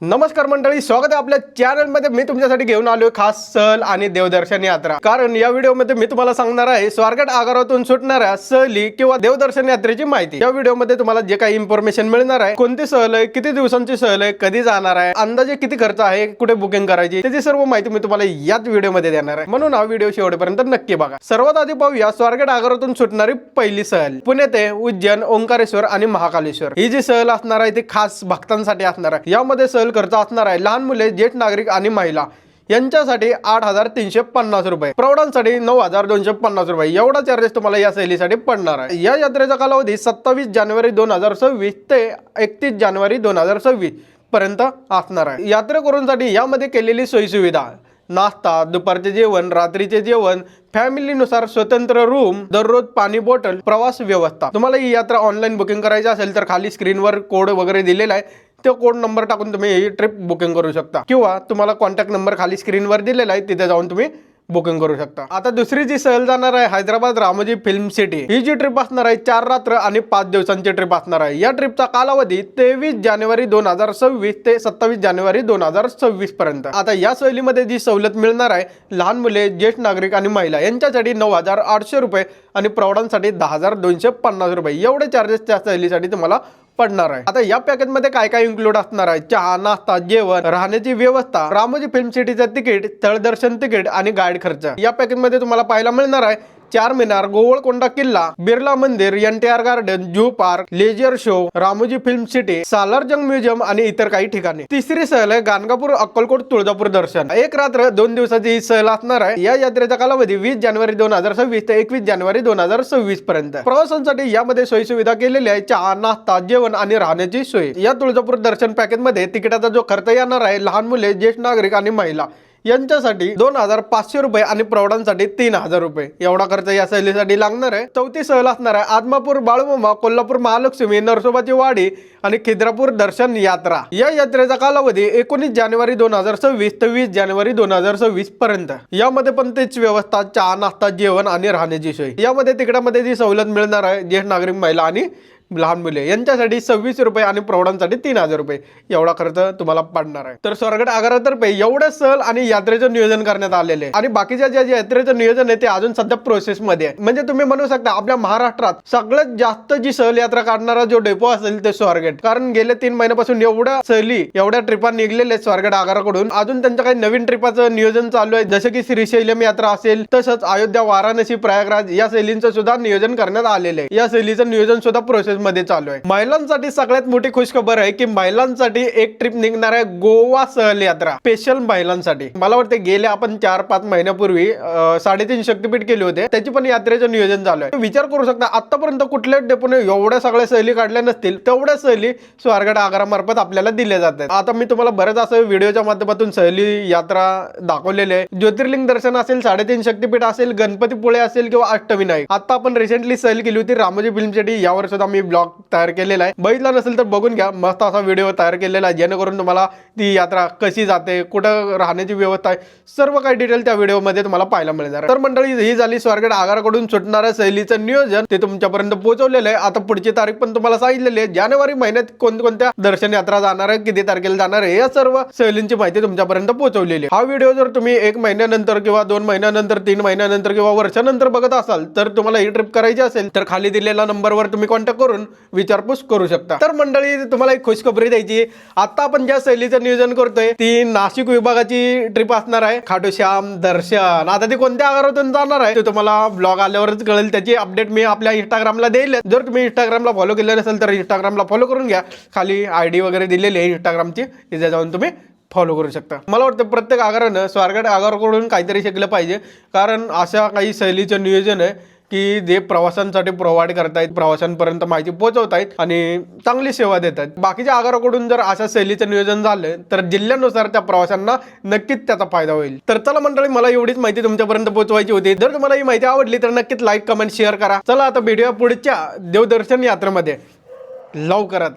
नमस्कार मंडळी, स्वागत आहे आपल्या चॅनलमध्ये। मी तुमच्यासाठी घेऊन आलोय खास सहल आणि देवदर्शन यात्रा। कारण या व्हिडिओमध्ये मी तुम्हाला सांगणार आहे स्वारगेट आगारातून सुटणाऱ्या सहली किंवा देवदर्शन यात्रेची माहिती। या व्हिडिओमध्ये तुम्हाला जे काही इन्फॉर्मेशन मिळणार आहे, कोणती सहल आहे, किती दिवसांची सहल आहे, कधी जाणार आहे, अंदाजे किती खर्च आहे, कुठे बुकिंग करायची, त्याची सर्व माहिती मी तुम्हाला याच व्हिडिओमध्ये देणार आहे। म्हणून हा व्हिडिओ शेवटपर्यंत नक्की बघा। सर्वात आधी पाहूया स्वारगेट आगारातून सुटणारी पहिली सहल। पुणे ते उज्जैन, ओंकारेश्वर आणि महाकालेश्वर ही जी सहल असणार आहे ती खास भक्तांसाठी असणार आहे। यामध्ये सहल खर्च असणार आहे लहान मुले, ज्येष्ठ नागरिक आणि महिला यांच्यासाठी 8,350 रुपये, प्रौढांसाठी 9,250 रुपये एवढा चार्जेस तुम्हाला या सहलीसाठी पडणार आहे। या यात्रेचा कालावधी 27 जानेवारी 2026 ते 31 जानेवारी 2026 पर्यंत असणार आहे। यात्रेकरूंसाठी यामध्ये केलेली सोयीसुविधा, नाश्ता, दुपारचे जेवण, रात्रीचे जेवण, फॅमिलीनुसार स्वतंत्र रूम, दररोज पाणी बॉटल, प्रवास व्यवस्था। तुम्हाला ही यात्रा ऑनलाईन बुकिंग करायची असेल तर खाली स्क्रीनवर कोड वगैरे दिलेला आहे, तो कोड नंबर टाकून तुम्ही ही ट्रिप बुकिंग करू शकता, किंवा तुम्हाला कॉन्टॅक्ट नंबर खाली स्क्रीनवर दिलेला आहे, तिथे जाऊन तुम्ही बुकिंग करू शकता। आता दुसरी जी सहल जाणार आहे हैदराबाद रामोजी फिल्म सिटी, ही जी ट्रिप असणार आहे 4 रात्र आणि 5 दिवसांची ट्रिप असणार आहे। या ट्रिपचा कालावधी 23 जानेवारी 2026 ते 27 जानेवारी 2026 पर्यंत। आता या सहलीमध्ये जी सवलत मिळणार आहे लहान मुले, ज्येष्ठ नागरिक आणि महिला यांच्यासाठी 9,800 रुपये आणि प्रौढांसाठी 10,250 रुपये एवढे चार्जेस त्या सहलीसाठी तुम्हाला पडणार आहे। आता या पॅकेज मध्ये काय काय इन्क्लूड असणार आहे? चहा, नाश्ता, जेवण, राहण्याची व्यवस्था, रामोजी फिल्म सिटीचं तिकीट, स्थळदर्शन तिकीट आणि गाईड खर्च। या पॅकेज मध्ये तुम्हाला पाहायला मिळणार आहे चार मीनार, गोवळकोंडा किल्ला, Birla Mandir, NTR garden, zoo park, laser show, Ramoji film city, Salarjung museum आणि इतर काही ठिकाणी। तिसरी सहल आहे गाणगापूर, अक्कलकोट, तुळजापूर दर्शन। 1 रात्र 2 दिवसाची ही सहल असणार आहे। या यात्रेचा कालावधी 20 जानेवारी 2026 ते 21 जानेवारी 2026 पर्यंत। प्रवासांसाठी यामध्ये सोयी सुविधा केलेली आहे, चहा, नाश्ता, जेवण आणि राहण्याची सोय। या तुळजापूर दर्शन पॅकेज मध्ये तिकिटाचा जो खर्च येणार आहे लहान मुले, ज्येष्ठ नागरिक आणि महिला यांच्यासाठी 2,500 रुपये आणि प्रौढांसाठी 3,000 रुपये एवढा खर्च या सहलीसाठी लागणार आहे। चौथी सहल असणार आहे आदमापूर, बाळूमामा, कोल्हापूर महालक्ष्मी, नरसोबाची वाडी आणि खिद्रापूर दर्शन यात्रा। या यात्रेचा कालावधी 19 जानेवारी 2026 ते 20 जानेवारी 2026 पर्यंत। यामध्ये पण तेच व्यवस्था, चहा, नाश्ता, जेवण आणि राहण्याची सोय। यामध्ये तिकिटामध्ये जी सवलत मिळणार आहे ज्येष्ठ नागरिक, महिला आणि लहान मुले यांच्यासाठी 26 रुपये आणि प्रौढांसाठी 3,000 रुपये एवढा खर्च तुम्हाला पडणार आहे। तर स्वारगेट आगारातर्फे एवढे सहल आणि यात्रेचं नियोजन करण्यात आलेले आहे आणि बाकीच्या ज्या यात्रेचं नियोजन आहे ते अजून सध्या प्रोसेस मध्ये आहे। म्हणजे तुम्ही म्हणू शकता आपल्या महाराष्ट्रात सगळ्यात जास्त जी सहल यात्रा काढणारा जो डेपो असेल ते स्वारगेट। कारण गेल्या 3 महिन्यापासून एवढ्या सहली, एवढ्या ट्रिपा निघलेल्या स्वारगेट आगाराकडून। अजून त्यांच्या काही नवीन ट्रिपाचं नियोजन चालू आहे, जसे की श्रीशैलम यात्रा असेल, तसंच अयोध्या, वाराणसी, प्रयागराज या सहलींचं सुद्धा नियोजन करण्यात आलेलं आहे। या सहलीचं नियोजन सुद्धा प्रोसेस मध्ये चालू आहे। महिलांसाठी सगळ्यात मोठी खुशखबर आहे की महिलांसाठी एक ट्रिप निघणार आहे गोवा सहल यात्रा, स्पेशल महिलांसाठी। मला वाटते गेल्या आपण 4-5 महिन्यापूर्वी 3.5 शक्तीपीठ केले होते, त्याची पण यात्रेचं नियोजन चालू आहे। विचार करू शकता आतापर्यंत कुठल्याच डेपोने एवढ्या सगळ्या सहली काढल्या नसतील, तेवढ्या सहली स्वारगेट आगारामार्फत आपल्याला दिल्या जातात। आता मी तुम्हाला बरेच असं व्हिडिओच्या माध्यमातून सहली यात्रा दाखवलेले आहे। ज्योतिर्लिंग दर्शन असेल, 3.5 शक्तीपीठ असेल, गणपतीपुळे असेल किंवा अष्टविनायक। आता आपण रिसेंटली सहल केली होती रामोजी फिल्म सिटी, यावर सुद्धा मी ब्लॉग तयार केलेला आहे, बघितला नसेल तर बघून घ्या। मस्त असा व्हिडिओ तयार केलेला आहे जेणेकरून तुम्हाला ती यात्रा कशी जाते, कुठं राहण्याची व्यवस्था आहे, सर्व काही डिटेल त्या व्हिडिओ मध्ये तुम्हाला पाहायला मिळणार आहे। तर मंडळी, ही झाली स्वारगेट आगाराकडून सुटणाऱ्या सहलीचं नियोजन, ते तुमच्यापर्यंत पोहोचवलेलं आहे। आता पुढची तारीख पण तुम्हाला सांगितलेली आहे, जानेवारी महिन्यात कोणकोणत्या दर्शन यात्रा जाणार आहे, किती तारखेला जाणार आहे, या सर्व सहलींची माहिती तुमच्यापर्यंत पोहोचवलेली आहे। हा व्हिडिओ जर तुम्ही 1 महिन्यानंतर किंवा 2 महिन्यानंतर, 3 महिन्यानंतर किंवा वर्षानंतर बघत असाल, तर तुम्हाला ही ट्रिप करायची असेल तर खाली दिलेल्या नंबरवर तुम्ही कॉन्टॅक्ट करून विचारपूस करू शकता। तर मंडळी, तुम्हाला एक खुशखबरी द्यायची, आता आपण ज्या सहलीचं नियोजन करतोय ती नाशिक विभागाची ट्रिप असणार आहे, खाटूश्याम दर्शन। आता ती कोणत्या आगारातून जाणार आहे ते तुम्हाला ब्लॉग आल्यावरच कळेल, त्याची अपडेट मी आपल्या इंस्टाग्रामला देईल। जर तुम्ही इंस्टाग्रामला फॉलो केलं नसेल तर इंस्टाग्रामला फॉलो करून घ्या, खाली ID वगैरे दिलेली आहे इंस्टाग्रामची, तिथे जाऊन तुम्ही फॉलो करू शकता। मला वाटतं प्रत्येक आगारानं स्वारगेट आगाराकडून काहीतरी शिकलं पाहिजे, कारण अशा काही सहलीचं नियोजन आहे की जे प्रवाशांसाठी प्रोव्हाइड करतायत, प्रवाशांपर्यंत माहिती पोहोचवतायत आणि चांगली सेवा देत आहेत। बाकीच्या आगाराकडून जर अशा सहलीचं नियोजन झालं तर जिल्ह्यानुसार त्या प्रवाशांना नक्कीच त्याचा फायदा होईल। तर चला मंडळी, मला एवढीच माहिती तुमच्यापर्यंत पोहोचवायची होती। जर तुम्हाला ही माहिती आवडली तर नक्कीच लाईक, कमेंट, शेअर करा। चला आता भेटूया पुढच्या देवदर्शन यात्रेमध्ये लवकरात।